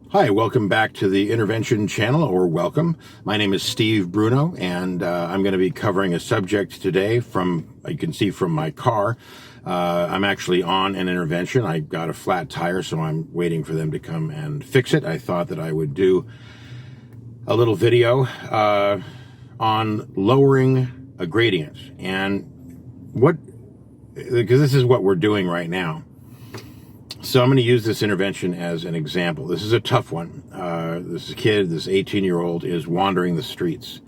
Hi, welcome back to the Intervention channel, or welcome. My name is Steve Bruno, and I'm going to be covering a subject today from, you can see from my car. I'm actually on an intervention. I got a flat tire, so I'm waiting for them to come and fix it. I thought that I would do a little video on lowering a gradient, and because this is what we're doing right now. So I'm going to use this intervention as an example. This is a tough one. This kid, this 18-year-old, is wandering the streets.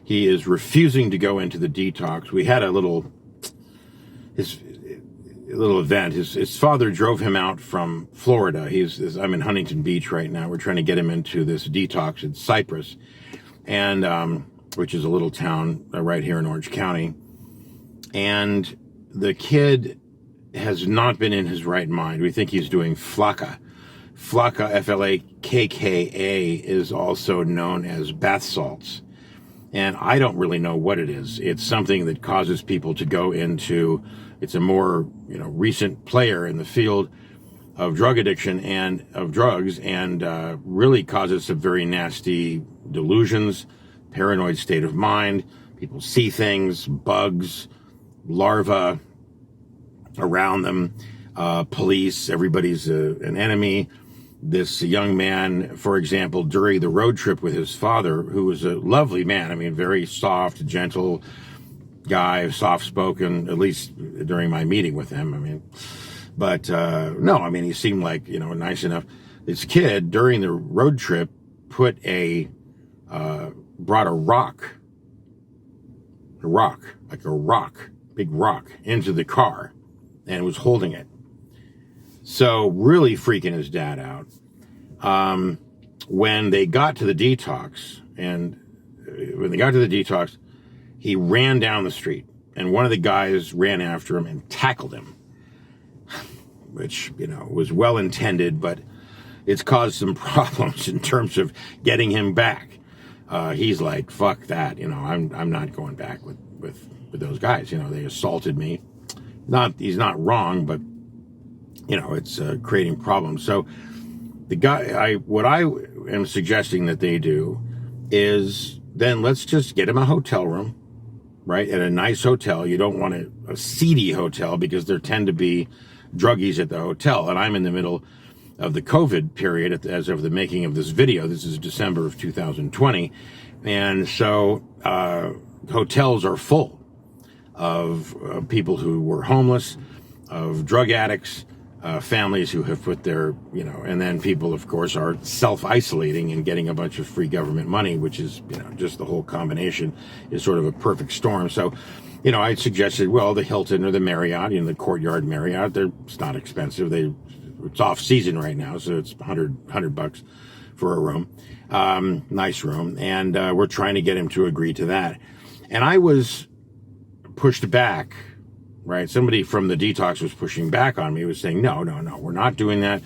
He is refusing to go into the detox. We had a little event. His father drove him out from Florida. I'm in Huntington Beach right now. We're trying to get him into this detox in Cypress, and which is a little town right here in Orange County. And the kid has not been in his right mind. We think he's doing flakka. Flakka, F-L-A-K-K-A, is also known as bath salts. And I don't really know what it is. It's something that causes people to go into, it's a more, recent player in the field of drug addiction and of drugs, and really causes some very nasty delusions, paranoid state of mind. People see things, bugs, larvae around them, police, everybody's an enemy. This young man, for example, during the road trip with his father, who was a lovely man, very soft, gentle guy, soft-spoken, at least during my meeting with him, he seemed like, nice enough. This kid, during the road trip, brought a big rock, into the car, and was holding it. So really freaking his dad out. When they got to the detox, he ran down the street, and one of the guys ran after him and tackled him, which, was well intended, but it's caused some problems in terms of getting him back. He's like, fuck that, I'm not going back with those guys. They assaulted me. He's not wrong, but it's creating problems. So what I am suggesting that they do is then let's just get him a hotel room, right? At a nice hotel. You don't want a seedy hotel, because there tend to be druggies at the hotel. And I'm in the middle of the COVID period as of the making of this video. This is December of 2020. And so hotels are full of people who were homeless, of drug addicts, families who have put their, and then people, of course, are self-isolating and getting a bunch of free government money, which is, just the whole combination is sort of a perfect storm. So, I suggested, well, the Hilton or the Marriott, the Courtyard Marriott, it's not expensive. It's off season right now, so it's $100 for a room, nice room. And we're trying to get him to agree to that. And I was pushed back, right? Somebody from the detox was pushing back on me. He was saying, no, we're not doing that.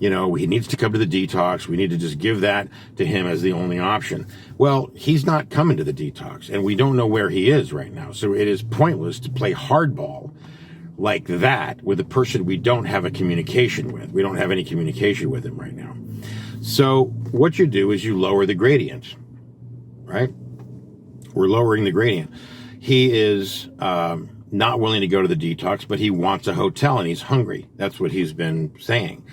He needs to come to the detox. We need to just give that to him as the only option. Well, he's not coming to the detox, and we don't know where he is right now. So it is pointless to play hardball like that with a person we don't have a communication with. We don't have any communication with him right now. So what you do is you lower the gradient, right? We're lowering the gradient. He is not willing to go to the detox, but he wants a hotel and he's hungry. That's what he's been saying.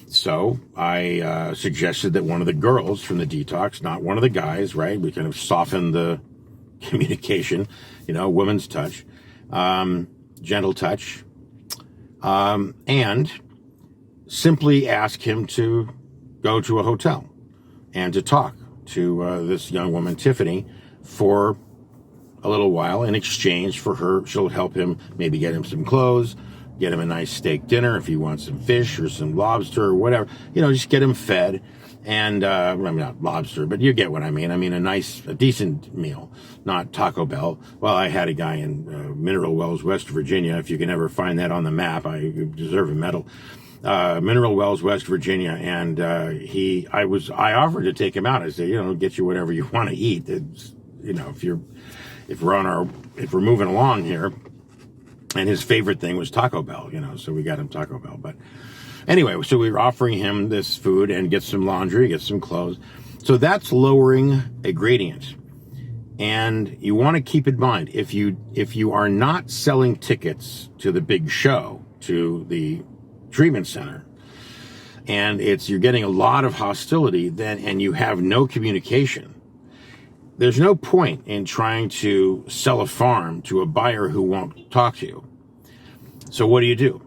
So I suggested that one of the girls from the detox, not one of the guys, right? We kind of soften the communication, woman's touch, gentle touch, and simply ask him to go to a hotel and to talk to this young woman, Tiffany, for a little while. In exchange for her, she'll help him, maybe get him some clothes, get him a nice steak dinner if he wants some fish or some lobster or whatever, just get him fed. And not lobster, but you get what I mean. A decent meal, not Taco Bell. Well, I had a guy in Mineral Wells, West Virginia. If you can ever find that on the map, I deserve a medal. Mineral Wells, West Virginia, and I offered to take him out. I said, get you whatever you want to eat. if we're moving along here, and his favorite thing was Taco Bell, so we got him Taco Bell. But anyway, so we were offering him this food and get some laundry, get some clothes. So that's lowering a gradient. And you want to keep in mind, if you are not selling tickets to the big show, to the treatment center, and you're getting a lot of hostility, and you have no communication, there's no point in trying to sell a farm to a buyer who won't talk to you. So what do?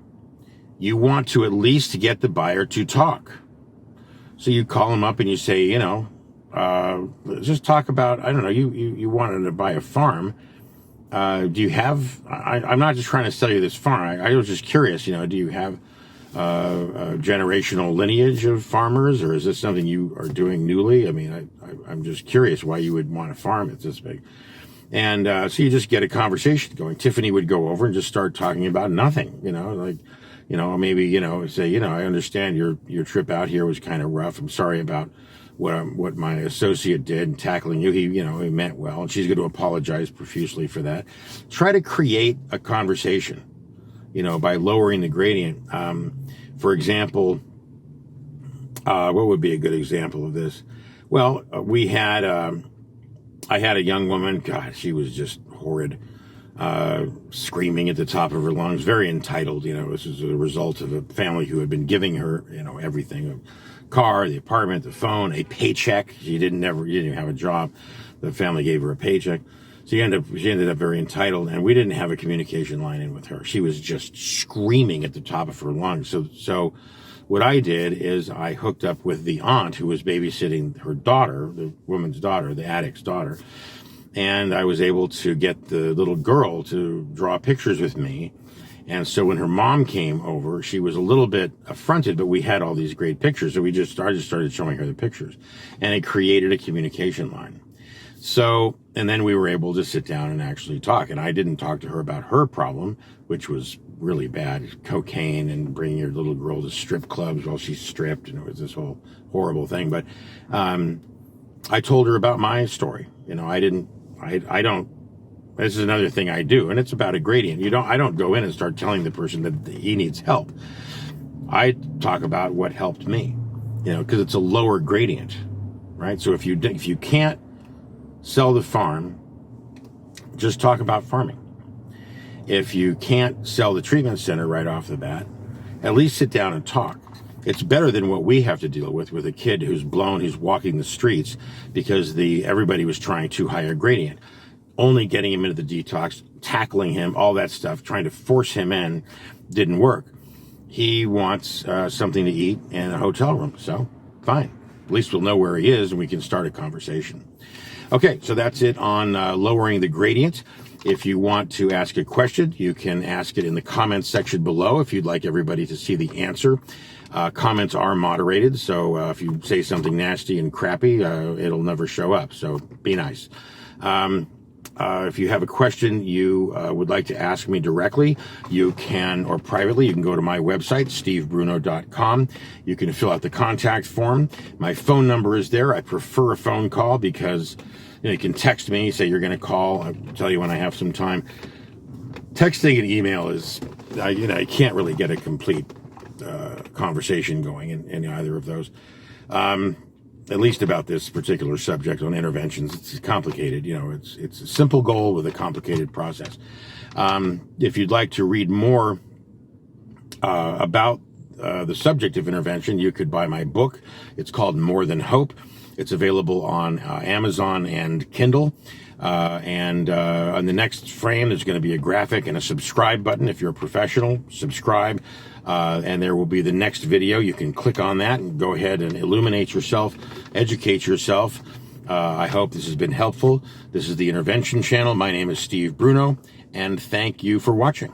You want to at least get the buyer to talk. So you call him up and you say, just talk about, I don't know, you wanted to buy a farm. Do you have, I'm not just trying to sell you this farm. I was just curious, do you have a generational lineage of farmers, or is this something you are doing newly? I mean, I'm just curious why you would want a farm that's this big. And so you just get a conversation going. Tiffany would go over and just start talking about nothing, maybe, say, I understand your trip out here was kind of rough. I'm sorry about what my associate did in tackling you. He meant well, and she's going to apologize profusely for that. Try to create a conversation, by lowering the gradient. For example, what would be a good example of this? Well, I had a young woman, God, she was just horrid, screaming at the top of her lungs, very entitled. This is a result of a family who had been giving her, everything, a car, the apartment, the phone, a paycheck. She didn't even have a job. The family gave her a paycheck. So she ended up very entitled, and we didn't have a communication line in with her. She was just screaming at the top of her lungs. So what I did is I hooked up with the aunt who was babysitting her daughter, the woman's daughter, the addict's daughter. And I was able to get the little girl to draw pictures with me. And so when her mom came over, she was a little bit affronted, but we had all these great pictures. So we just started showing her the pictures, and it created a communication line. So, and then we were able to sit down and actually talk. And I didn't talk to her about her problem, which was really bad, cocaine and bringing your little girl to strip clubs while she's stripped. And it was this whole horrible thing. But I told her about my story. I don't, this is another thing I do, and it's about a gradient. I don't go in and start telling the person that he needs help. I talk about what helped me, because it's a lower gradient, right? So if you can't sell the farm, just talk about farming. If you can't sell the treatment center right off the bat, at least sit down and talk. It's better than what we have to deal with a kid who's blown, who's walking the streets because everybody was trying too high a gradient. Only getting him into the detox, tackling him, all that stuff, trying to force him in didn't work. He wants something to eat and a hotel room. So fine. At least we'll know where he is and we can start a conversation. Okay, so that's it on lowering the gradient. If you want to ask a question, you can ask it in the comments section below if you'd like everybody to see the answer. Comments are moderated, so if you say something nasty and crappy, it'll never show up, so be nice. If you have a question you would like to ask me directly, you can, or privately, you can go to my website, stevebruno.com. You can fill out the contact form. My phone number is there. I prefer a phone call because you can text me, say you're going to call. I'll tell you when I have some time. Texting and email is, I can't really get a complete conversation going in either of those. At least about this particular subject on interventions. It's complicated. It's a simple goal with a complicated process. If you'd like to read more about the subject of intervention, you could buy my book. It's called More Than Hope. It's available on Amazon and Kindle. And on the next frame, there's going to be a graphic and a subscribe button. If you're a professional, subscribe. And there will be the next video. You can click on that and go ahead and illuminate yourself, educate yourself. I hope this has been helpful. This is the Intervention Channel. My name is Steve Bruno, and thank you for watching.